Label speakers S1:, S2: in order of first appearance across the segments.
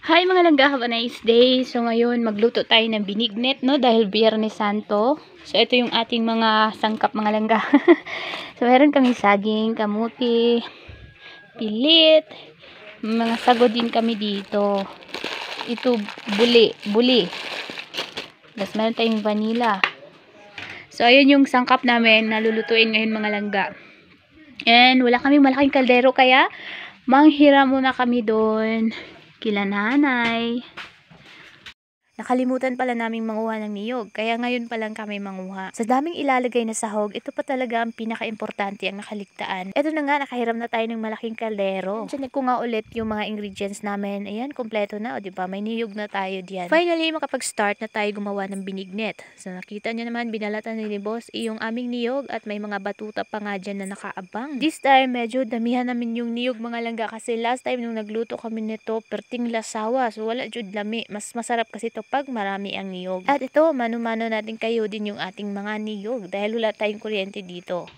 S1: Hi mga langga, have a nice day. So ngayon magluto tayo ng binignet, no, dahil Biyernes Santo. So ito yung ating mga sangkap mga langga. So meron kami saging, kamuti, pilit, mga sago din kami dito. Ito buli. Tapos meron tayong vanilla. So ayun yung sangkap namin na lulutuin ngayon mga langga. And wala kaming malaking kaldero kaya manghiram muna kami doon kila nanay. Nakalimutan pala naming manguha ng niyog, kaya ngayon pa lang kami manguha. Sa daming ilalagay na sahog, ito pa talaga ang pinaka-importante ang nakaligtaan. Ito na nga, nakahiram na tayo ng malaking kaldero. Check ko nga ulit yung mga ingredients namin. Ayan, kompleto na, o diba? May niyog na tayo diyan. Finally, makapag-start na tayo gumawa ng binignet. So nakita nyo naman, binalatan ni Boss yung aming niyog at may mga batuta pa nga dyan na nakaabang. This time, medyo damihan namin yung niyog mga langga kasi last time nung nagluto kami nito, perting lasawa. So wala jud lami. Mas masarap kasi ito pag marami ang niyog. At ito, mano-mano natin kayo din yung ating mga niyog dahil wala tayong kuryente dito.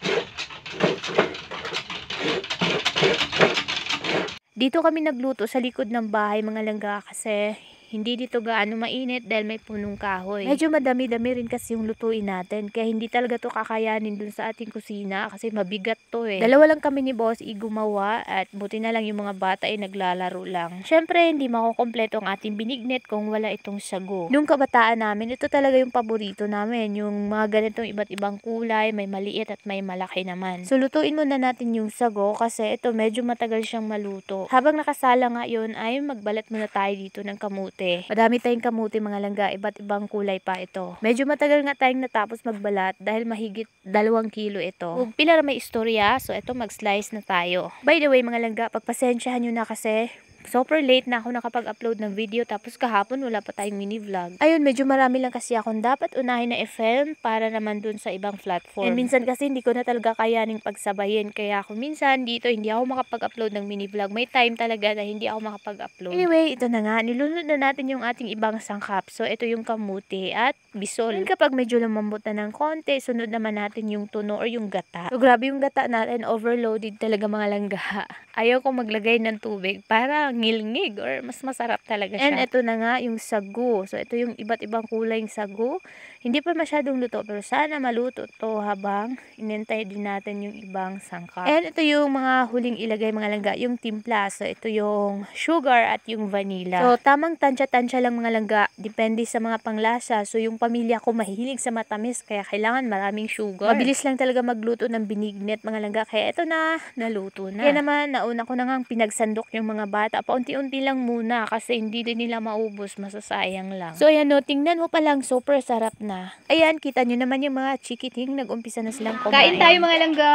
S1: Dito kami nagluto sa likod ng bahay mga langga kasi hindi dito gaano mainit dahil may punong kahoy. Medyo madami-dami rin kasi yung lutuin natin kaya hindi talaga to kakayanin dun sa ating kusina kasi mabigat to eh. Dalawa lang kami ni Boss gumawa at buti na lang yung mga bata ay naglalaro lang. Syempre hindi makukompleto ang ating binignet kung wala itong sago. Nung kabataan namin, ito talaga yung paborito namin. Yung mga ganitong iba't ibang kulay, may maliit at may malaki naman. So lutuin muna natin yung sago kasi ito medyo matagal siyang maluto. Habang nakasala nga yun ay magbalat muna tayo dito ng kamuti. Madami tayong kamuti mga langga, iba't ibang kulay pa ito. Medyo matagal nga tayong natapos magbalat dahil mahigit 2 kilo ito. Kung pila na may istorya, so ito mag-slice na tayo. By the way mga langga, pagpasensyahan nyo na kasi super late na ako nakapag-upload ng video tapos kahapon wala pa tayong mini vlog. Ayun, medyo marami lang kasi akong dapat unahin na i-film para naman dun sa ibang platform. And minsan kasi hindi ko na talaga kayaning pagsabayin kaya ako minsan dito hindi ako makapag-upload ng mini vlog. May time talaga na hindi ako makapag-upload. Anyway, ito na nga, nilunod na natin yung ating ibang sangkap. So ito yung kamuti at bisol. And kapag medyo lumambot na ng konti, sunod naman natin yung tuno or yung gata. So grabe yung gata natin, overloaded talaga mga langga. Ayaw ko maglagay ng tubig para ngilngig or mas masarap talaga siya. And ito na nga yung sagu. So ito yung iba't ibang kulay ng sagu. Hindi pa masyadong luto pero sana maluto to habang inintay din natin yung ibang sangkap. And ito yung mga huling ilagay mga langga, yung timpla. So ito yung sugar at yung vanilla. So tamang tansya-tansya lang mga langga. Depende sa mga panglasa. So yung pamilya ko mahilig sa matamis kaya kailangan maraming sugar. Mabilis lang talaga magluto ng binignet mga langga. Kaya ito na, naluto na. Kaya naman nauna ko na nga pinagsandok yung mga bata. Paunti-unti lang muna kasi hindi din nila maubos, masasayang lang. So ayan no, tingnan mo pa lang, super sarap na. Ayan, kita nyo naman yung mga chikiting, nag-umpisa na silang kumain. Kain tayo mga langga.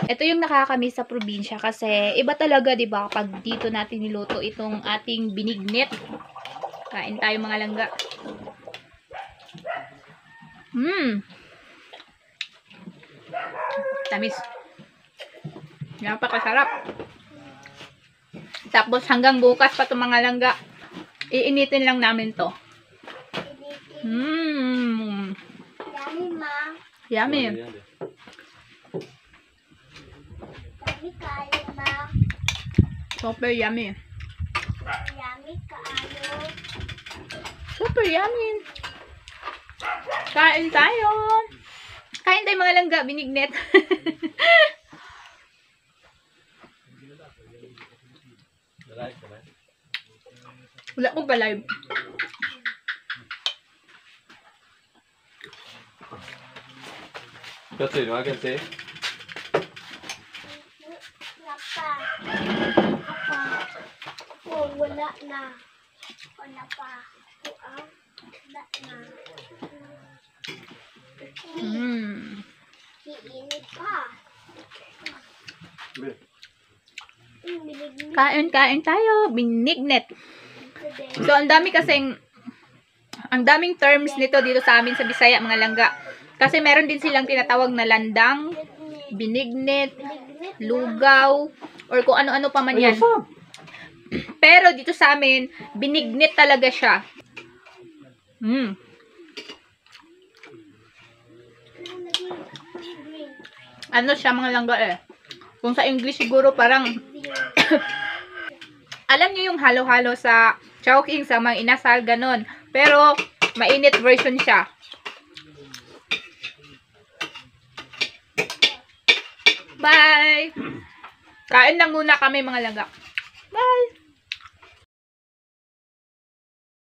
S1: Ito yung nakakamiss sa probinsya kasi iba talaga 'di ba kapag dito natin niluto itong ating binignet. Kain tayo mga langga. Tamis. Napakasarap. Tapos hanggang bukas pa itong mga langga. Iinitin lang namin to. Yummy, ma. Yummy. Super yummy. Super yummy. Kain tayo. Kain tayo mga langga, binignet. Wala ko ba live?
S2: Kasi no, I can say.
S3: Wala na. Wala pa. Wala na. Iinit pa.
S1: Kain tayo, binignet. So ang daming terms nito dito sa amin sa Bisaya mga langga. Kasi meron din silang tinatawag na landang, binignet, lugaw, or kung ano-ano pa man yan. Pero dito sa amin, binignet talaga siya. Ano siya mga langga eh. Kung sa English siguro parang
S2: Alam niyo yung halo-halo sa chowking, sa mga inasal, ganon. Pero, mainit version siya. Bye! Kain lang muna kami mga langga. Bye!